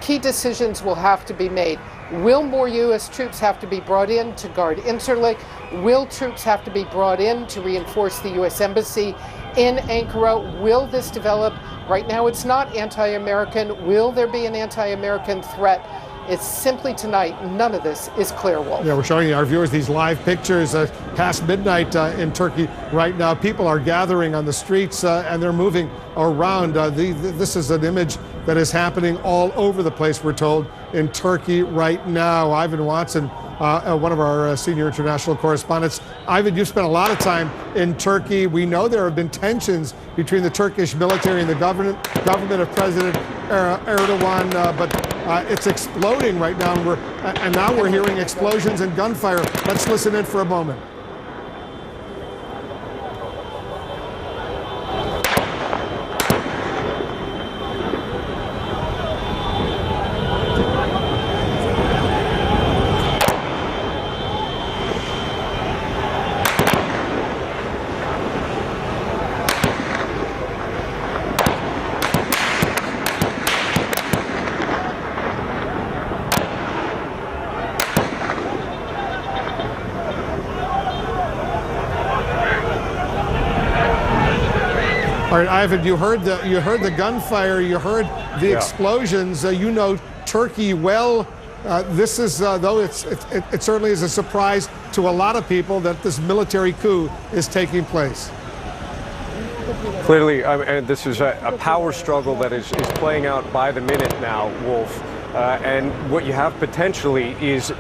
key decisions will have to be made. Will more U.S. troops have to be brought in to guard Incirlik? Will troops have to be brought in to reinforce the U.S. Embassy in Ankara? Will this develop? Right now it's not anti-American. Will there be an anti-American threat? It's simply tonight, none of this is clear, Wolf. Yeah, we're showing our viewers these live pictures past midnight in Turkey right now. People are gathering on the streets and they're moving around. This is an image that is happening all over the place, we're told, in Turkey right now. Ivan Watson, one of our senior international correspondents. Ivan, you've spent a lot of time in Turkey. We know there have been tensions between the Turkish military and the government of President Erdogan, but it's exploding right now, and now we're hearing explosions and gunfire. Let's listen in for a moment. All right, Ivan, you heard the gunfire, you heard the explosions. You know Turkey well. This is, though it certainly is a surprise to a lot of people that this military coup is taking place. Clearly, and this is a power struggle that is playing out by the minute now, Wolf. And what you have potentially is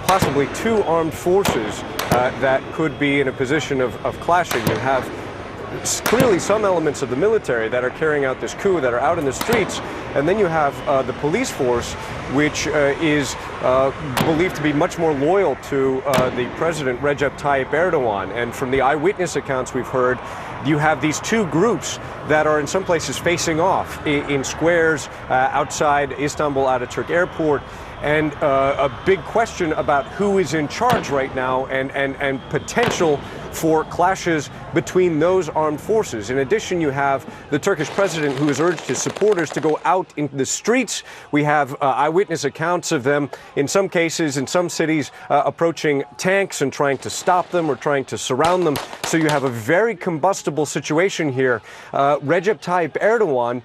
possibly two armed forces that could be in a position of clashing. You have clearly some elements of the military that are carrying out this coup that are out in the streets, and then you have the police force, which is believed to be much more loyal to the president Recep Tayyip Erdogan. And from the eyewitness accounts we've heard, you have these two groups that are in some places facing off in squares outside Istanbul Ataturk Airport. And a big question about who is in charge right now, and potential for clashes between those armed forces. In addition, you have the Turkish president who has urged his supporters to go out into the streets. We have eyewitness accounts of them, in some cases, in some cities, approaching tanks and trying to stop them or trying to surround them. So you have a very combustible situation here. Recep Tayyip Erdogan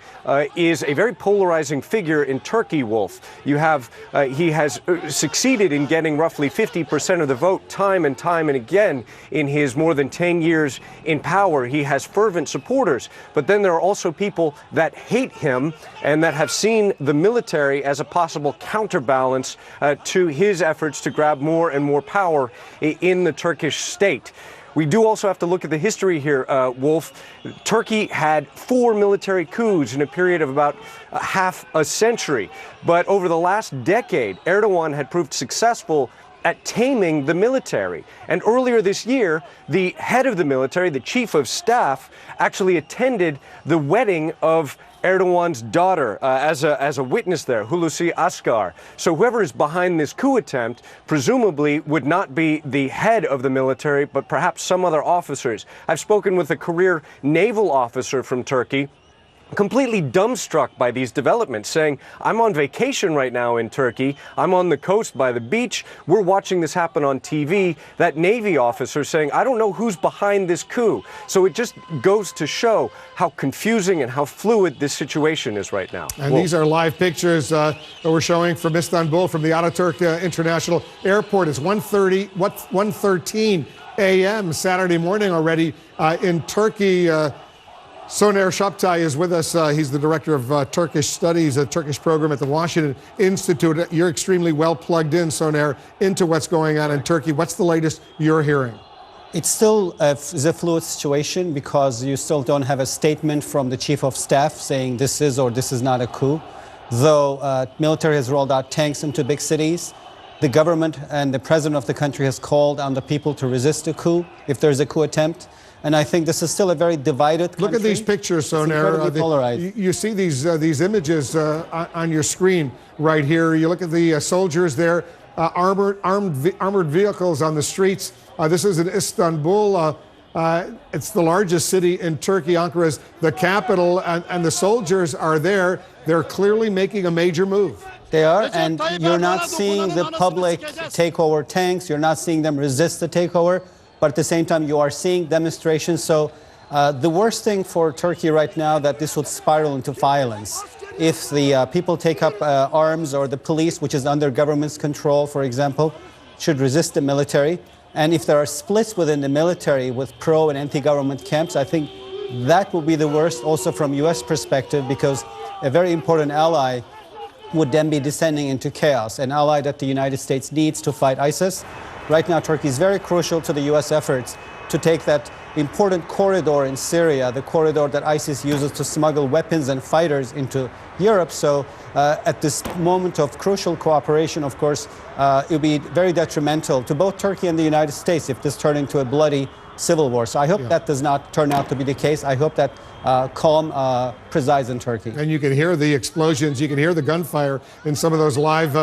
is a very polarizing figure in Turkey, Wolf. You have, he has succeeded in getting roughly 50% of the vote time and again in his more than 10 years in power. He has fervent supporters, but then there are also people that hate him and that have seen the military as a possible counterbalance to his efforts to grab more and more power in the Turkish state. We do also have to look at the history here, Wolf. Turkey had 4 military coups in a period of about half a century. But over the last decade, Erdogan had proved successful at taming the military. And earlier this year, the head of the military, the chief of staff, actually attended the wedding of Erdogan's daughter as a witness there, Hulusi Akar. So whoever is behind this coup attempt presumably would not be the head of the military, but perhaps some other officers. I've spoken with a career naval officer from Turkey, completely dumbstruck by these developments, saying, I'm on vacation right now in Turkey. I'm on the coast by the beach. We're watching this happen on TV. That Navy officer saying, I don't know who's behind this coup. So it just goes to show how confusing and how fluid this situation is right now. And these are live pictures that we're showing from Istanbul, from the Ataturk International Airport. It's 1:13 a.m. Saturday morning already in Turkey. Soner Shaptay is with us. He's the director of Turkish Studies, a Turkish program at the Washington Institute. You're extremely well plugged in, Soner, into what's going on in Turkey. What's the latest you're hearing? It's still a fluid situation because you still don't have a statement from the chief of staff saying this is or this is not a coup. Though military has rolled out tanks into big cities, the government and the president of the country has called on the people to resist a coup if there's a coup attempt. And I think this is still a very divided country. Look at these pictures, Soner. You see these images on your screen right here. You look at the soldiers there, armored vehicles on the streets. This is in Istanbul. It's the largest city in Turkey. Ankara is the capital, and the soldiers are there. they're clearly making a major move. They are, and you're not seeing the public take over tanks. You're not seeing them resist the takeover, but at the same time, you are seeing demonstrations. So the worst thing for Turkey right now, that this would spiral into violence. If the people take up arms, or the police, which is under government's control, for example, should resist the military. And if there are splits within the military with pro and anti-government camps, I think that will be the worst also from U.S. perspective, because a very important ally would then be descending into chaos, an ally that the United States needs to fight ISIS. Right now, Turkey is very crucial to the U.S. efforts to take that important corridor in Syria, the corridor that ISIS uses to smuggle weapons and fighters into Europe. So at this moment of crucial cooperation, of course, it will be very detrimental to both Turkey and the United States if this turns into a bloody civil war. So I hope that does not turn out to be the case. I hope that calm presides in Turkey. And you can hear the explosions, you can hear the gunfire in some of those live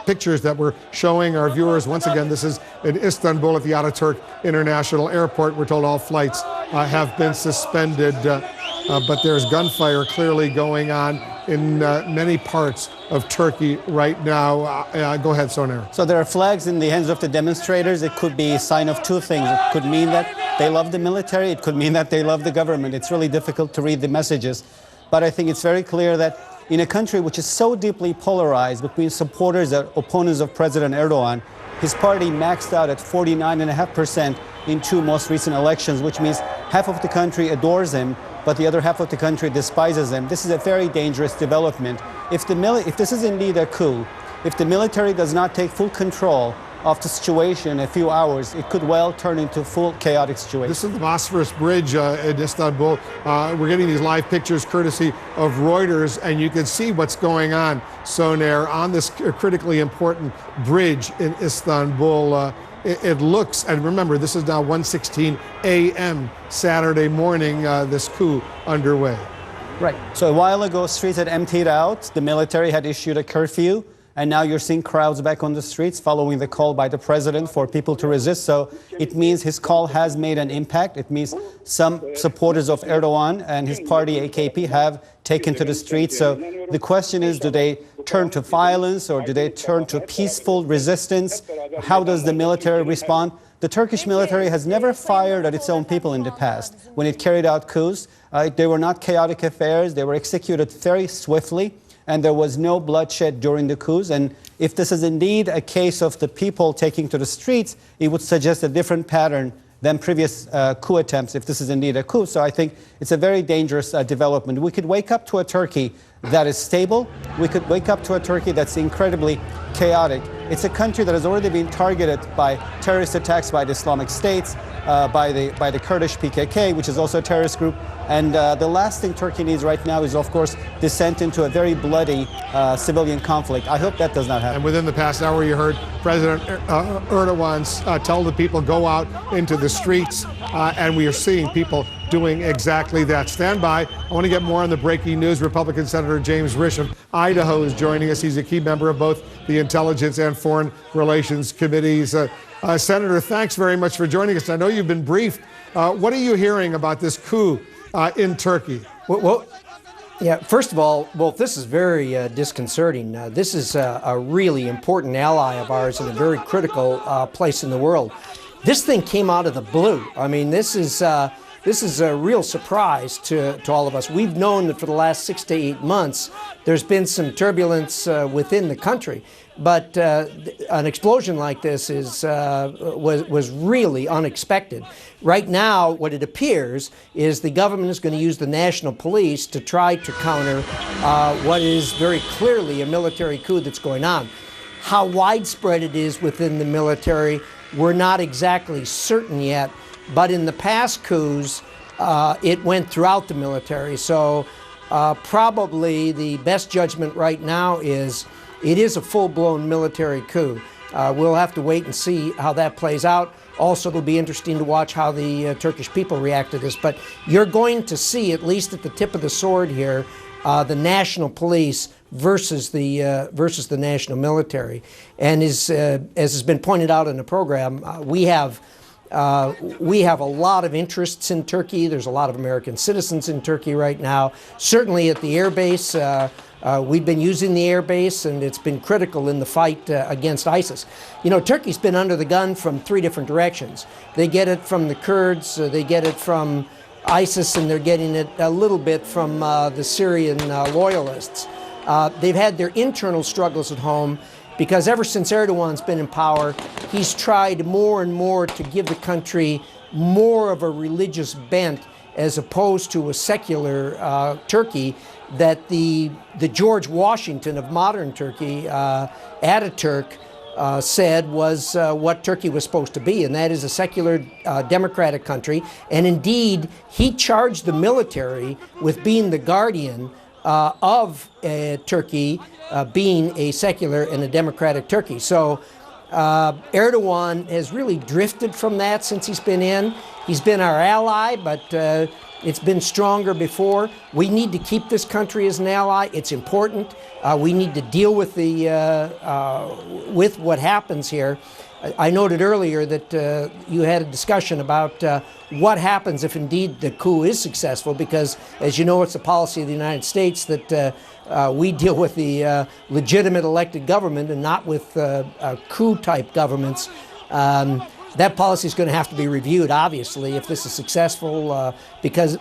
pictures that we're showing our viewers. Once again, this is in Istanbul at the Ataturk International Airport. We're told all flights have been suspended, but there's gunfire clearly going on in many parts of Turkey right now. Go ahead, Soner. So there are flags in the hands of the demonstrators. It could be a sign of two things. It could mean that they love the military. It could mean that they love the government. It's really difficult to read the messages. But I think it's very clear that in a country which is so deeply polarized between supporters and opponents of President Erdogan, his party maxed out at 49.5% in two most recent elections, which means half of the country adores him, but the other half of the country despises him. This is a very dangerous development. If this is indeed a coup, if the military does not take full control of the situation in a few hours, it could well turn into full chaotic situation. This is the Bosphorus Bridge in Istanbul. We're getting these live pictures courtesy of Reuters, and you can see what's going on, Soner, on this critically important bridge in Istanbul. It looks, and remember, this is now 1:16 a.m. Saturday morning, this coup underway. Right. So a while ago, streets had emptied out. The military had issued a curfew. And now you're seeing crowds back on the streets following the call by the president for people to resist. So it means his call has made an impact. It means some supporters of Erdogan and his party, AKP, have taken to the streets. So the question is, do they turn to violence or do they turn to peaceful resistance? How does the military respond? The Turkish military has never fired at its own people in the past. When it carried out coups, they were not chaotic affairs. They were executed very swiftly. And there was no bloodshed during the coups. And if this is indeed a case of the people taking to the streets, it would suggest a different pattern than previous coup attempts, if this is indeed a coup. So I think it's a very dangerous development. We could wake up to a Turkey that is stable. We could wake up to a Turkey that's incredibly chaotic. It's a country that has already been targeted by terrorist attacks by the Islamic States, by the Kurdish PKK, which is also a terrorist group. And the last thing Turkey needs right now is, of course, descent into a very bloody civilian conflict. I hope that does not happen. And within the past hour, you heard President Erdogan tell the people, go out into the streets, and we are seeing people doing exactly that. Stand by. I want to get more on the breaking news. Republican Senator James Risch of Idaho is joining us. He's a key member of both the Intelligence and Foreign Relations Committees. Senator, thanks very much for joining us. I know you've been briefed. What are you hearing about this coup in Turkey? Well, yeah, first of all, Wolf, this is very disconcerting. This is a really important ally of ours in a very critical place in the world. This thing came out of the blue. I mean, this is a real surprise to all of us. We've known that for the last 6 to 8 months, there's been some turbulence within the country. But an explosion like this was really unexpected. Right now, what it appears is the government is going to use the national police to try to counter what is very clearly a military coup that's going on. How widespread it is within the military, we're not exactly certain yet. But in the past coups, it went throughout the military. So probably the best judgment right now is it is a full-blown military coup. We'll have to wait and see how that plays out. Also, it'll be interesting to watch how the Turkish people react to this. But you're going to see, at least at the tip of the sword here, the national police versus the national military. And as has been pointed out in the program, we have a lot of interests in Turkey. There's a lot of American citizens in Turkey right now. Certainly at the air base, We've been using the air base, and it's been critical in the fight against ISIS. You know, Turkey's been under the gun from 3 different directions. They get it from the Kurds, they get it from ISIS, and they're getting it a little bit from the Syrian loyalists. They've had their internal struggles at home because ever since Erdogan's been in power, he's tried more and more to give the country more of a religious bent as opposed to a secular Turkey that the George Washington of modern Turkey, Ataturk, said was what Turkey was supposed to be, and that is a secular democratic country. And indeed, he charged the military with being the guardian of Turkey being a secular and a democratic Turkey. So Erdogan has really drifted from that since he's been in. He's been our ally, but it's been stronger before. We need to keep this country as an ally. It's important. We need to deal with with what happens here. I noted earlier that you had a discussion about what happens if indeed the coup is successful, because, as you know, it's the policy of the United States that we deal with the legitimate elected government and not with coup-type governments. That policy is going to have to be reviewed, obviously, if this is successful, because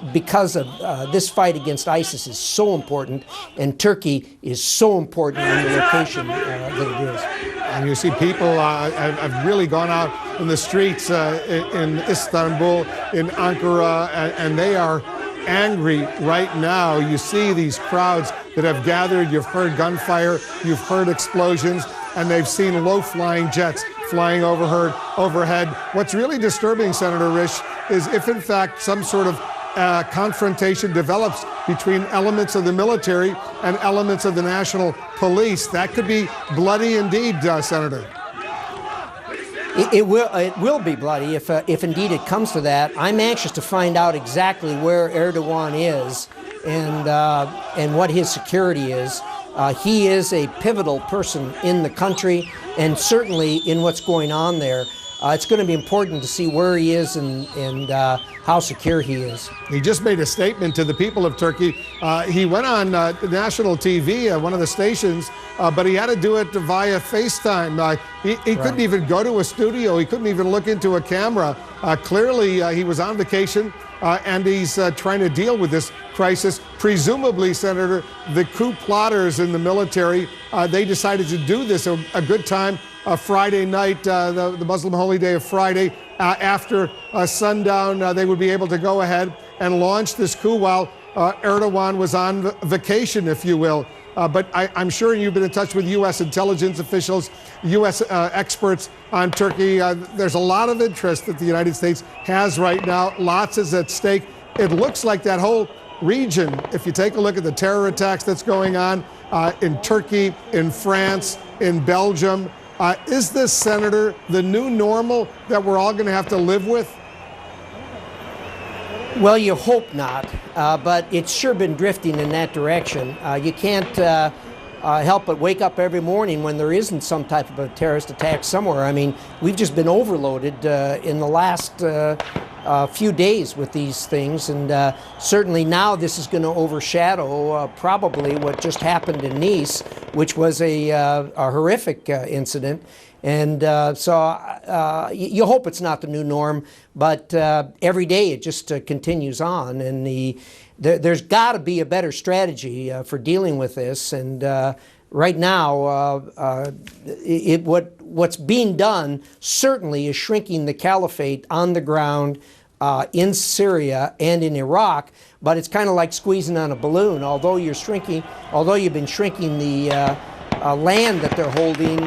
of this fight against ISIS is so important, and Turkey is so important in the location that it is. And you see people have really gone out in the streets in Istanbul, in Ankara, and they are angry right now. You see these crowds that have gathered. You've heard gunfire, you've heard explosions, and they've seen low-flying jets flying overhead. What's really disturbing, Senator Risch, is if in fact some sort of confrontation develops between elements of the military and elements of the national police. That could be bloody indeed, Senator. It will be bloody if indeed it comes to that. I'm anxious to find out exactly where Erdogan is and what his security is. He is a pivotal person in the country and certainly in what's going on there. It's going to be important to see where he is and how secure he is. He just made a statement to the people of Turkey. He went on national TV, one of the stations, but he had to do it via FaceTime. He couldn't even go to a studio. He couldn't even look into a camera. Clearly, he was on vacation, and he's trying to deal with this crisis. Presumably, Senator, the coup plotters in the military, they decided to do this a good time. Friday night, the Muslim holy day of Friday, after sundown, they would be able to go ahead and launch this coup while Erdogan was on vacation, if you will. But I'm sure you've been in touch with U.S. intelligence officials, U.S. Experts on Turkey. There's a lot of interest that the United States has right now. Lots is at stake. It looks like that whole region, if you take a look at the terror attacks that's going on in Turkey, in France, in Belgium, is this, Senator, the new normal that we're all going to have to live with? Well, you hope not, but it's sure been drifting in that direction. You can't help but wake up every morning when there isn't some type of a terrorist attack somewhere. I mean, we've just been overloaded in the last few days with these things, and certainly now this is going to overshadow probably what just happened in Nice, which was a horrific incident. And so you hope it's not the new norm, but every day it just continues on, and there's got to be a better strategy for dealing with this. And right now, what's being done certainly is shrinking the caliphate on the ground in Syria and in Iraq, but it's kind of like squeezing on a balloon. Although you've been shrinking the land that they're holding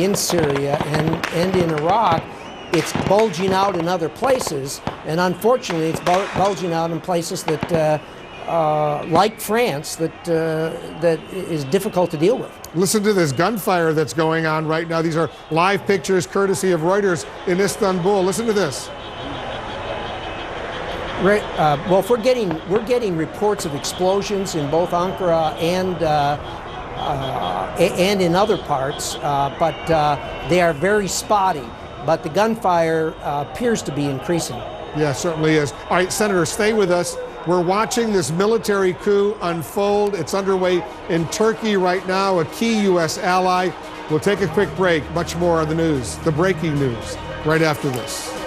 in Syria and in Iraq, it's bulging out in other places, and unfortunately it's bulging out in places that, like France, that is difficult to deal with. Listen to this gunfire that's going on right now. These are live pictures courtesy of Reuters in Istanbul. Listen to this. Well, if we're getting reports of explosions in both Ankara and in other parts, but they are very spotty. But the gunfire appears to be increasing. Yeah, certainly is. All right, Senator, stay with us. We're watching this military coup unfold. It's underway in Turkey right now, a key U.S. ally. We'll take a quick break. Much more on the news, the breaking news, right after this.